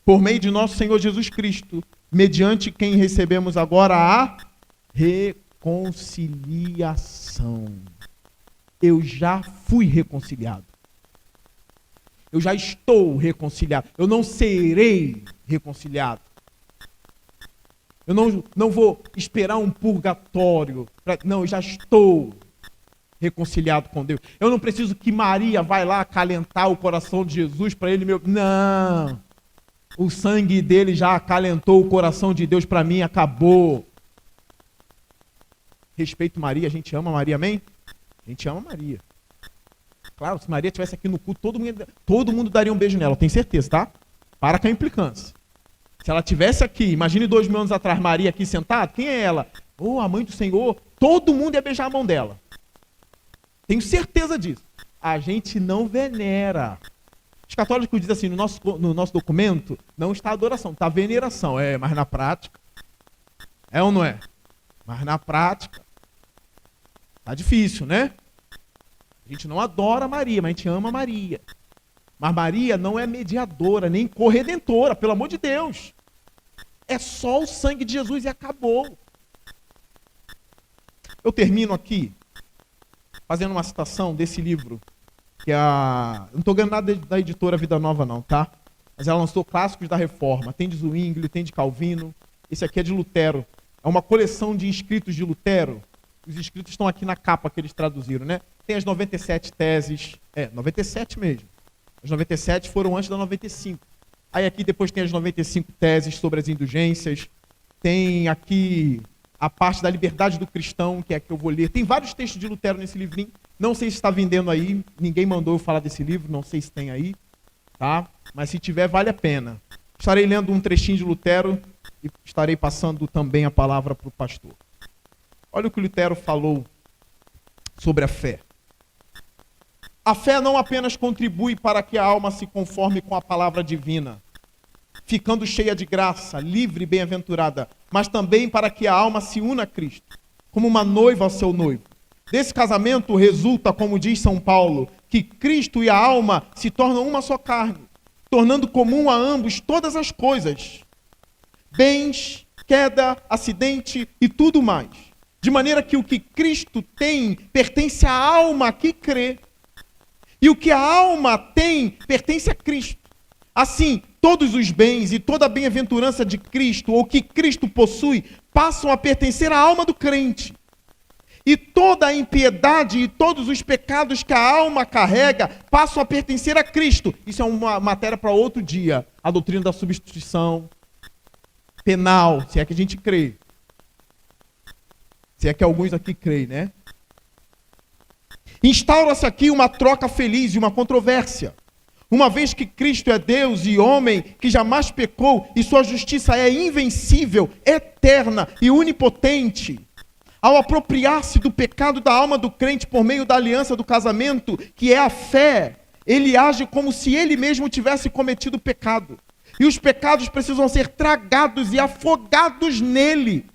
Por meio de nosso Senhor Jesus Cristo, mediante quem recebemos agora a reconciliação. Eu já fui reconciliado. Eu já estou reconciliado. Eu não serei reconciliado. Eu não vou esperar um purgatório. Não, eu já estou reconciliado com Deus. Eu não preciso que Maria vá lá acalentar o coração de Jesus para ele. Não. O sangue dele já acalentou o coração de Deus para mim, acabou. Respeito Maria, a gente ama Maria, amém? A gente ama Maria. Claro, se Maria estivesse aqui no culto, todo mundo daria um beijo nela, eu tenho certeza, tá? Para com a implicância. Se ela estivesse aqui, imagine 2000 anos atrás, Maria aqui sentada, quem é ela? A mãe do Senhor, todo mundo ia beijar a mão dela. Tenho certeza disso. A gente não venera. Os católicos dizem assim, no nosso documento, não está adoração, está veneração. Mas na prática, é ou não é? Mas na prática, tá difícil, né? A gente não adora Maria, mas a gente ama Maria. Mas Maria não é mediadora, nem corredentora, pelo amor de Deus. É só o sangue de Jesus e acabou. Eu termino aqui fazendo uma citação desse livro, que não estou ganhando nada da editora Vida Nova não, tá? Mas ela lançou clássicos da Reforma. Tem de Zwingli, tem de Calvino. Esse aqui é de Lutero. É uma coleção de escritos de Lutero. Os escritos estão aqui na capa que eles traduziram, né? Tem as 97 teses. 97 mesmo. As 97 foram antes da 95. Aí aqui depois tem as 95 teses sobre as indulgências. Tem aqui a parte da liberdade do cristão, que é a que eu vou ler. Tem vários textos de Lutero nesse livrinho. Não sei se está vendendo aí. Ninguém mandou eu falar desse livro. Não sei se tem aí. Tá? Mas se tiver, vale a pena. Estarei lendo um trechinho de Lutero e estarei passando também a palavra para o pastor. Olha o que Lutero falou sobre a fé. A fé não apenas contribui para que a alma se conforme com a palavra divina, ficando cheia de graça, livre e bem-aventurada, mas também para que a alma se una a Cristo, como uma noiva ao seu noivo. Desse casamento resulta, como diz São Paulo, que Cristo e a alma se tornam uma só carne, tornando comum a ambos todas as coisas, bens, queda, acidente e tudo mais. De maneira que o que Cristo tem pertence à alma que crê, e o que a alma tem pertence a Cristo. Assim, todos os bens e toda a bem-aventurança de Cristo, ou que Cristo possui, passam a pertencer à alma do crente. E toda a impiedade e todos os pecados que a alma carrega passam a pertencer a Cristo. Isso é uma matéria para outro dia. A doutrina da substituição penal, se é que a gente crê. Se é que alguns aqui creem, né? Instaura-se aqui uma troca feliz e uma controvérsia. Uma vez que Cristo é Deus e homem que jamais pecou e sua justiça é invencível, eterna e onipotente, ao apropriar-se do pecado da alma do crente por meio da aliança do casamento, que é a fé, ele age como se ele mesmo tivesse cometido pecado. E os pecados precisam ser tragados e afogados nele,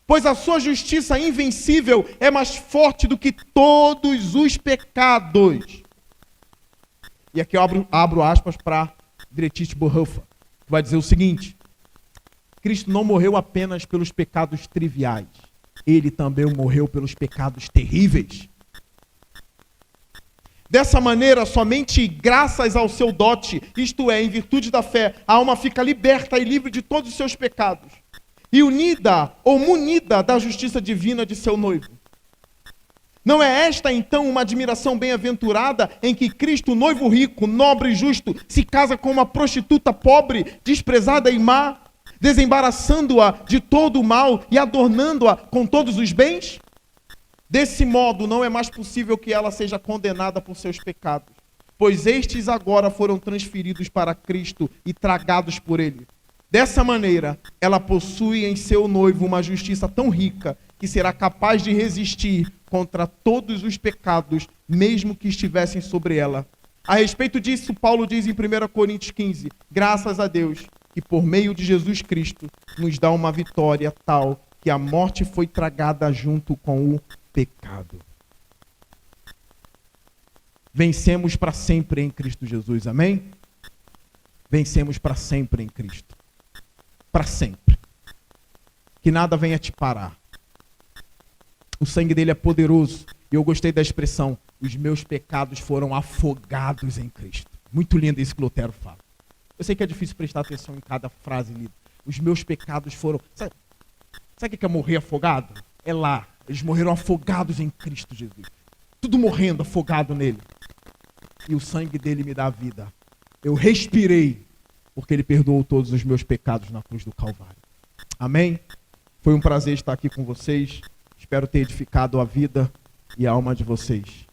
pois a sua justiça invencível é mais forte do que todos os pecados. E aqui eu abro aspas para Dietrich Bonhoeffer, que vai dizer o seguinte: Cristo não morreu apenas pelos pecados triviais, ele também morreu pelos pecados terríveis. Dessa maneira, somente graças ao seu dote, isto é, em virtude da fé, a alma fica liberta e livre de todos os seus pecados, e unida ou munida da justiça divina de seu noivo. Não é esta, então, uma admiração bem-aventurada em que Cristo, noivo rico, nobre e justo, se casa com uma prostituta pobre, desprezada e má, desembaraçando-a de todo o mal e adornando-a com todos os bens? Desse modo, não é mais possível que ela seja condenada por seus pecados, pois estes agora foram transferidos para Cristo e tragados por ele. Dessa maneira, ela possui em seu noivo uma justiça tão rica que será capaz de resistir contra todos os pecados, mesmo que estivessem sobre ela. A respeito disso, Paulo diz em 1 Coríntios 15, graças a Deus, que por meio de Jesus Cristo nos dá uma vitória tal que a morte foi tragada junto com o pecado. Vencemos para sempre em Cristo Jesus, amém? Vencemos para sempre em Cristo. Para sempre. Que nada venha te parar. O sangue dele é poderoso. E eu gostei da expressão, os meus pecados foram afogados em Cristo. Muito lindo isso que Lutero fala. Eu sei que é difícil prestar atenção em cada frase lida. Os meus pecados foram... Sabe o que é morrer afogado? É lá. Eles morreram afogados em Cristo Jesus. Tudo morrendo, afogado nele. E o sangue dele me dá vida. Eu respirei, porque ele perdoou todos os meus pecados na cruz do Calvário. Amém? Foi um prazer estar aqui com vocês. Espero ter edificado a vida e a alma de vocês.